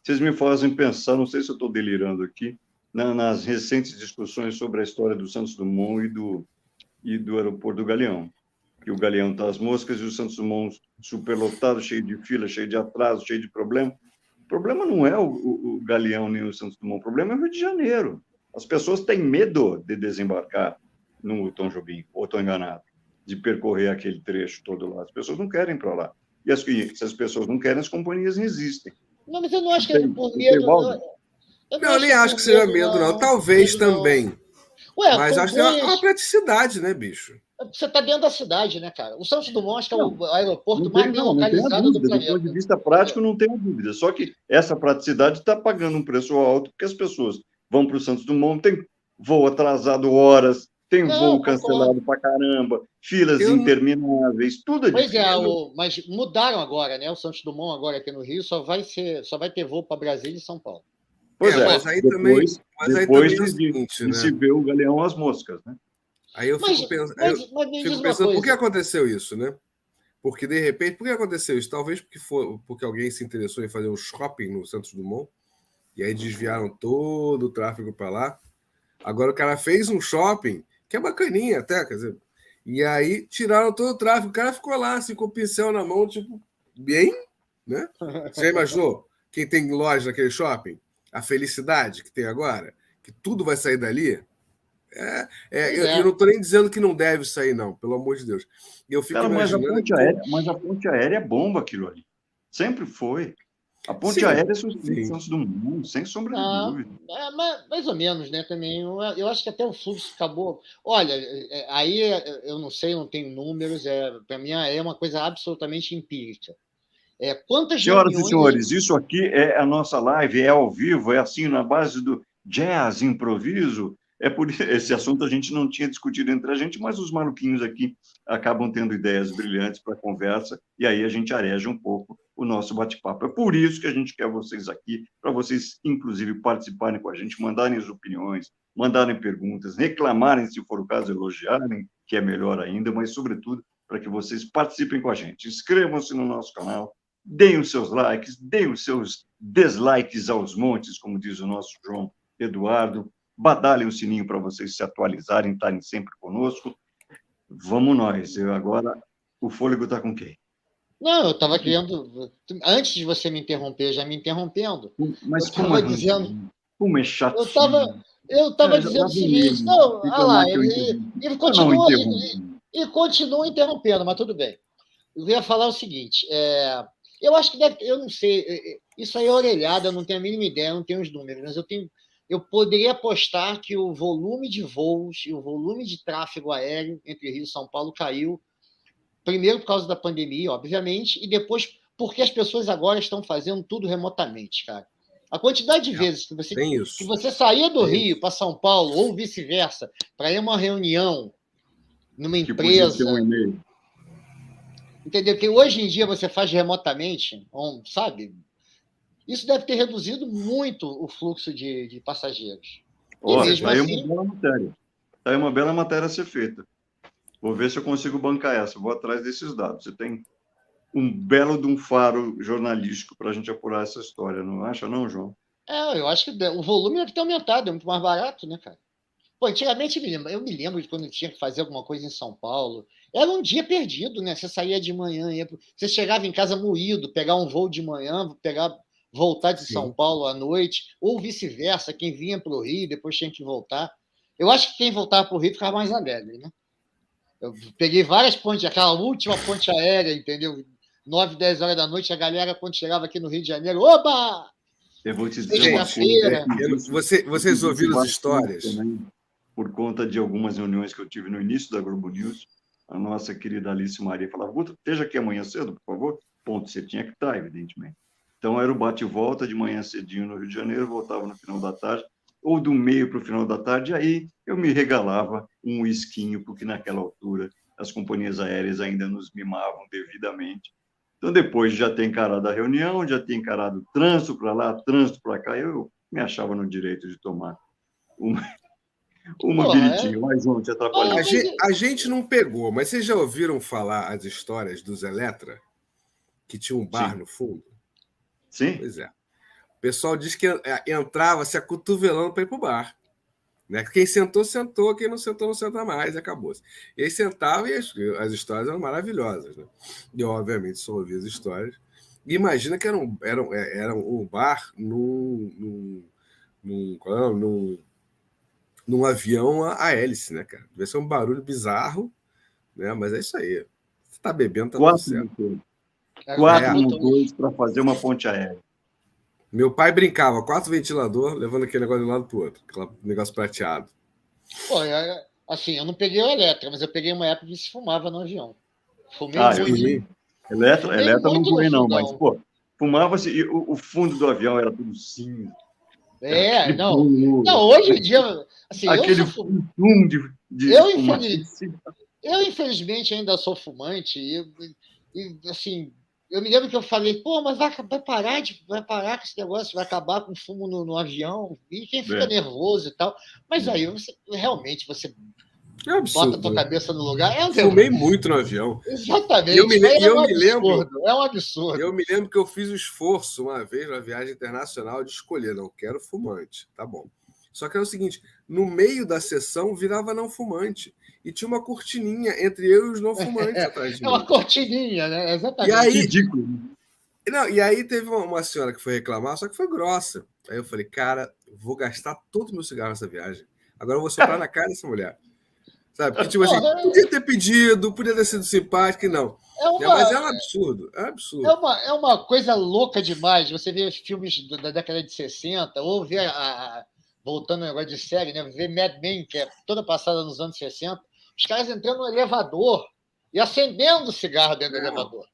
vocês me fazem pensar, não sei se eu estou delirando aqui, nas recentes discussões sobre a história do Santos Dumont e do aeroporto do Galeão. Que o Galeão está às moscas e o Santos Dumont superlotado, cheio de fila, cheio de atraso, cheio de problema. O problema não é o Galeão nem o Santos Dumont, o problema é o Rio de Janeiro. As pessoas têm medo de desembarcar no Tom Jobim, ou estou enganado, de percorrer aquele trecho todo lá. As pessoas não querem ir para lá. E se as pessoas não querem, as companhias não existem. Não, mas eu não acho que é por medo. Eu nem acho que seja medo, não. Talvez também. Ué, mas acho que é uma praticidade, né, bicho? Você está dentro da cidade, né, cara? O Santos Dumont acho que é o aeroporto mais bem localizado do planeta. Do ponto de vista prático, não tenho dúvida. Só que essa praticidade está pagando um preço alto, porque as pessoas vão para o Santos Dumont, tem voo atrasado horas, tem voo cancelado para caramba, filas intermináveis, tudo é difícil. Pois é, mas mudaram agora, né? O Santos Dumont agora aqui no Rio só vai ter voo para Brasília e São Paulo. Pois mas aí depois de se ver o Galeão às moscas, né? Aí eu fico pensando por que aconteceu isso, né? Porque, de repente, por que aconteceu isso? Talvez porque alguém se interessou em fazer um shopping no Santos Dumont, e aí desviaram todo o tráfego para lá. Agora o cara fez um shopping, que é bacaninha até, quer dizer, e aí tiraram todo o tráfego. O cara ficou lá, assim, com o pincel na mão, tipo, bem, né? Você já imaginou quem tem loja naquele shopping? A felicidade que tem agora? Que tudo vai sair dali? Eu não estou nem dizendo que não deve sair, não, pelo amor de Deus. Eu fico imaginando. Mas a ponte aérea é bomba aquilo ali. Sempre foi. A ponte aérea é Santos Dumont, sem sombra de dúvida. Mais ou menos, né? Também. Eu acho que até o fluxo acabou. Olha, aí eu não sei, não tenho números, para mim é uma coisa absolutamente empírica. Senhoras e senhores, isso aqui é a nossa live, é ao vivo, é assim, na base do jazz, improviso. Por esse assunto a gente não tinha discutido entre a gente, mas os maluquinhos aqui acabam tendo ideias brilhantes para a conversa, e aí a gente areja um pouco o nosso bate-papo. É por isso que a gente quer vocês aqui, para vocês, inclusive, participarem com a gente, mandarem as opiniões, mandarem perguntas, reclamarem, se for o caso, elogiarem, que é melhor ainda, mas, sobretudo, para que vocês participem com a gente. Inscrevam-se no nosso canal, deem os seus likes, deem os seus dislikes aos montes, como diz o nosso João Eduardo, badalhem o sininho para vocês se atualizarem, estarem sempre conosco. Vamos nós. Agora, o fôlego está com quem? Não, eu estava querendo... Antes de você me interromper, já me interrompendo, mas como é dizendo... Como é chato. Eu estava dizendo o seguinte... Não, olha lá, ele continua interrompendo, mas tudo bem. Eu ia falar o seguinte... eu acho que eu não sei, isso aí é orelhada, eu não tenho a mínima ideia, eu não tenho os números, mas eu poderia apostar que o volume de voos e o volume de tráfego aéreo entre Rio e São Paulo caiu, primeiro por causa da pandemia, obviamente, e depois porque as pessoas agora estão fazendo tudo remotamente, cara. A quantidade de vezes que você saía do Rio para São Paulo, ou vice-versa, para ir a uma reunião numa empresa... Entendeu? Que hoje em dia você faz remotamente, sabe? Isso deve ter reduzido muito o fluxo de passageiros. Está aí uma bela matéria. Está aí uma bela matéria a ser feita. Vou ver se eu consigo bancar essa. Vou atrás desses dados. Você tem um belo de um faro jornalístico para a gente apurar essa história, não acha, não, João? Eu acho que o volume deve ter aumentado, é muito mais barato, né, cara? Pô, antigamente eu me lembro de quando tinha que fazer alguma coisa em São Paulo. Era um dia perdido, né? Você saía de manhã, você chegava em casa moído, pegar um voo de manhã, voltar de São Paulo à noite, ou vice-versa, quem vinha para o Rio, depois tinha que voltar. Eu acho que quem voltava para o Rio ficava mais alegre, né? Eu peguei várias pontes, aquela última ponte aérea, entendeu? 9, 10 horas da noite, a galera, quando chegava aqui no Rio de Janeiro, oba! Eu vou te dizer uma coisa. Vocês ouviram as histórias? Também, por conta de algumas reuniões que eu tive no início da Globo News, a nossa querida Alice Maria falava, Guto, esteja aqui amanhã cedo, por favor. Ponto, você tinha que estar, evidentemente. Então, era o bate-volta de manhã cedinho no Rio de Janeiro, voltava no final da tarde, ou do meio para o final da tarde, aí eu me regalava um esquinho, porque naquela altura as companhias aéreas ainda nos mimavam devidamente. Então, depois de já ter encarado a reunião, já ter encarado trânsito para lá, trânsito para cá, eu me achava no direito de tomar uma biritinha. Mas, João, te atrapalhou. A gente não pegou, mas vocês já ouviram falar as histórias dos Eletra, que tinha um bar no fundo? Sim. Pois é. O pessoal diz que entrava se acotovelando para ir para o bar. Né? Quem sentou, sentou. Quem não sentou, não senta mais. E acabou-se. E aí sentava e as histórias eram maravilhosas. Né? E eu, obviamente, só ouvi as histórias. E imagina que era um bar num avião a hélice, né, cara? Devia ser um barulho bizarro, né? Mas é isso aí. Você tá bebendo, tá tudo certo. 4 motores para fazer uma ponte aérea. Meu pai brincava, 4 ventiladores, levando aquele negócio de um lado para o outro, aquele negócio prateado. Pô, assim, eu não peguei o Elétrica, mas eu peguei uma época que se fumava no avião. Fumei muito. Elétrica não fumei, não, mas, pô, fumava-se e o fundo do avião era tudo cinza. Não, hoje em dia... Assim, aquele fumo de eu, infelizmente, ainda sou fumante e, assim... Eu me lembro que eu falei, pô, mas vai parar com esse negócio, vai acabar com fumo no avião, e quem fica nervoso e tal. Mas aí você absurdo, bota a tua cabeça no lugar. Fumei muito no avião. Exatamente. É um absurdo. Eu me lembro que eu fiz o esforço uma vez na viagem internacional de escolher, não quero fumante, tá bom. Só que era o seguinte, no meio da sessão virava não fumante. E tinha uma cortininha entre eu e os não fumantes atrás de mim. É uma cortininha, né? Exatamente. E aí, ridículo. Não, e aí teve uma senhora que foi reclamar, só que foi grossa. Aí eu falei, cara, vou gastar todo o meu cigarro nessa viagem. Agora eu vou soprar na cara dessa mulher. Sabe? Porque, tipo assim, podia ter pedido, podia ter sido simpático e não. Mas é um absurdo. É um absurdo. É uma coisa louca demais. Você vê os filmes da década de 60, ou ver voltando ao negócio de série, né? Ver Mad Men, que é toda passada nos anos 60, os caras entrando no elevador e acendendo o cigarro dentro do elevador.